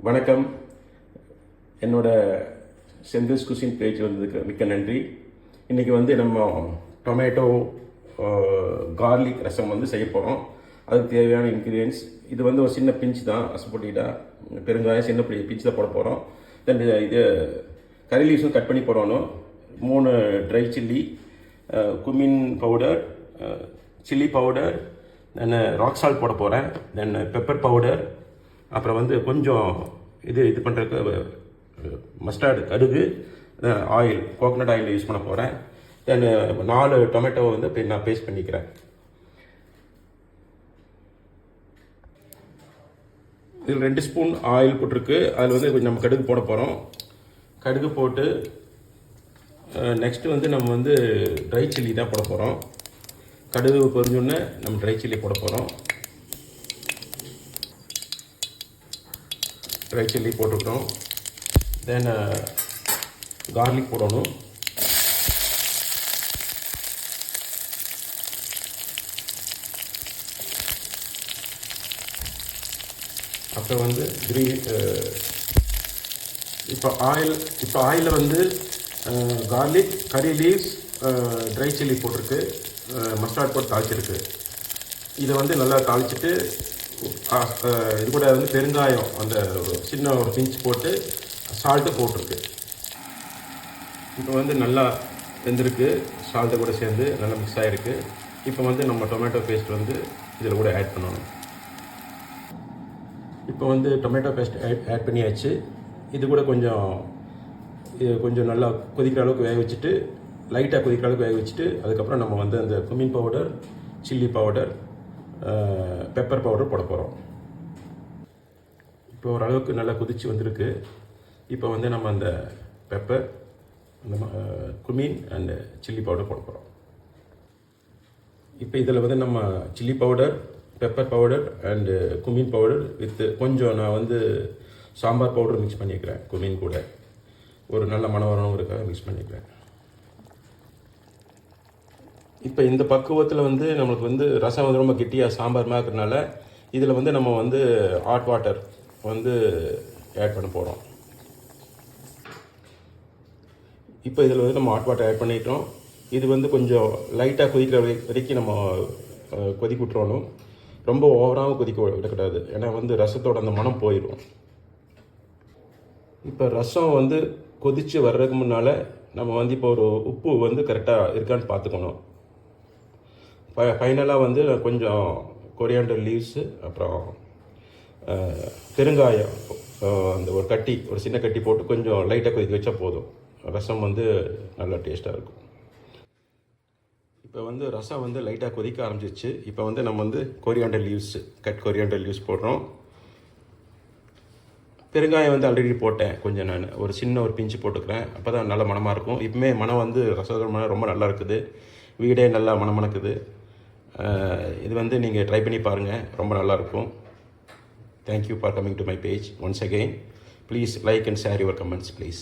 வணக்கம். என்னோட Senthil's cuisine page வந்ததுக்கு மிக்க நன்றி. இன்றைக்கி வந்து நம்ம டொமேட்டோ கார்லிக் ரசம் வந்து செய்ய போகிறோம். அதுக்கு தேவையான இன்க்ரீடியன்ஸ் இது வந்து ஒரு சின்ன பிஞ்சு தான், அசப்பொட்டிடா பெருங்காயம் சின்ன பிஞ்சு தான் போட போகிறோம். தென் இது கறி லீவ்ஸும் கட் பண்ணி போடணும். 3 dry chilli, cumin powder, chilli powder, then rock salt போட போகிறேன், தென் பெப்பர் பவுடர், அப்புறம் வந்து கொஞ்சம் இது பண்ணுறதுக்கு மஸ்டர்டு கடுகு, ஆயில், கோகனட் ஆயில் யூஸ் பண்ண போகிறேன். தென் 4 டொமேட்டோ வந்து நான் பேஸ்ட் பண்ணிக்கிறேன். இதில் 2 ஸ்பூன் ஆயில் போட்டிருக்கு. அதில் வந்து கொஞ்சம் நம்ம கடுகு போட போகிறோம். கடுகு போட்டு நெக்ஸ்ட்டு வந்து நம்ம வந்து ட்ரை சில்லி தான் போட போகிறோம். கடுகு பொரிஞ்சோடனே நம்ம ட்ரை சில்லி போட போகிறோம். ட்ரை சில்லி போட்டுக்கிட்டோம். தென் கார்லிக் போடணும். அப்புறம் வந்து இப்போ ஆயிலில் வந்து கார்லிக், கறி லீவ்ஸ், ட்ரை சில்லி போட்டிருக்கு, மஸ்டார்ட் போட்டு தாளிச்சிருக்கு. இதை வந்து நல்லா தாளிச்சிட்டு இது கூட வந்து பெருங்காயம் அந்த சின்ன ஒரு பிஞ்ச் போட்டு சால்ட்டு போட்டிருக்கு. இப்போ வந்து நல்லா வெந்திருக்கு, சால்ட்டை கூட சேர்ந்து நல்லா மிக்ஸ் ஆகிருக்கு. இப்போ வந்து நம்ம டொமேட்டோ பேஸ்ட் வந்து இதில் கூட ஆட் பண்ணணும். இப்போ வந்து டொமேட்டோ பேஸ்ட் ஆட் பண்ணியாச்சு. இது கூட கொஞ்சம் நல்லா கொதிக்கிற அளவுக்கு வேக வச்சுட்டு, லைட்டாக கொதிக்கிற அளவுக்கு வேக வச்சுட்டு, அதுக்கப்புறம் நம்ம வந்து அந்த cumin powder, chilli powder, pepper powder போட போகிறோம். இப்போ ஓரளவுக்கு நல்லா கொதித்து வந்திருக்கு. இப்போ வந்து நம்ம அந்த பெப்பர், அந்த குமின் அண்டு சில்லி பவுடர் போட போகிறோம். இப்போ இதில் வந்து நம்ம chilli powder, pepper powder and cumin powder with கொஞ்சம் நான் வந்து சாம்பார் பவுடர் மிக்ஸ் பண்ணிக்கிறேன். குமின் கூட ஒரு நல்ல மணம் வரணுங்கிறதுக்காக மிக்ஸ் பண்ணிக்கிறேன். இப்போ இந்த பக்குவத்தில் வந்து நம்மளுக்கு வந்து ரசம் வந்து ரொம்ப கெட்டியாக சாம்பார் இருக்கிறதுனால இதில் வந்து நம்ம வந்து ஹாட் வாட்டர் வந்து ஆட் பண்ண போகிறோம். இப்போ இதில் வந்து நம்ம ஹாட் வாட்டர் ஆட் பண்ணிட்டோம். இது வந்து கொஞ்சம் லைட்டாக கொதிக்கிற வரைக்கும் நம்ம கொதிக்க விட்டுறணும். ரொம்ப ஓவராகவும் கொதிக்க விடக்கூடாது, ஏன்னா வந்து ரசத்தோட அந்த மனம் போயிடும். இப்போ ரசம் வந்து கொதித்து வர்றதுக்கு முன்னால் நம்ம வந்து இப்போ ஒரு உப்பு வந்து கரெக்டாக இருக்கான்னு பார்த்துக்கணும். ஃபைனலாக வந்து கொஞ்சம் கொரியாண்டர் லீவ்ஸு, அப்புறம் பெருங்காயம் அந்த ஒரு சின்ன கட்டி போட்டு கொஞ்சம் லைட்டாக கொதிக்க வச்சா போதும். ரசம் வந்து நல்லா டேஸ்ட்டாக இருக்கும். இப்போ வந்து ரசம் வந்து லைட்டாக கொதிக்க ஆரம்பிச்சிச்சு. இப்போ வந்து நம்ம வந்து கொரியாண்டர் லீவ்ஸ், கொரியாண்டர் லீவ்ஸ் போடுறோம். பெருங்காயம் வந்து ஆல்ரெடி போட்டேன் கொஞ்சம், நான் ஒரு சின்ன பிஞ்சு போட்டுக்கிறேன். அப்போ தான் நல்ல மணமாக இருக்கும். இப்போமே மனம் வந்து ரசத்தோட மனம் ரொம்ப நல்லா இருக்குது. வீடே நல்லா மணக்குது. இது வந்து நீங்கள் ட்ரை பண்ணி பாருங்கள், ரொம்ப நல்லாயிருக்கும். Thank you for coming to my page once again. Please like and share your comments, please.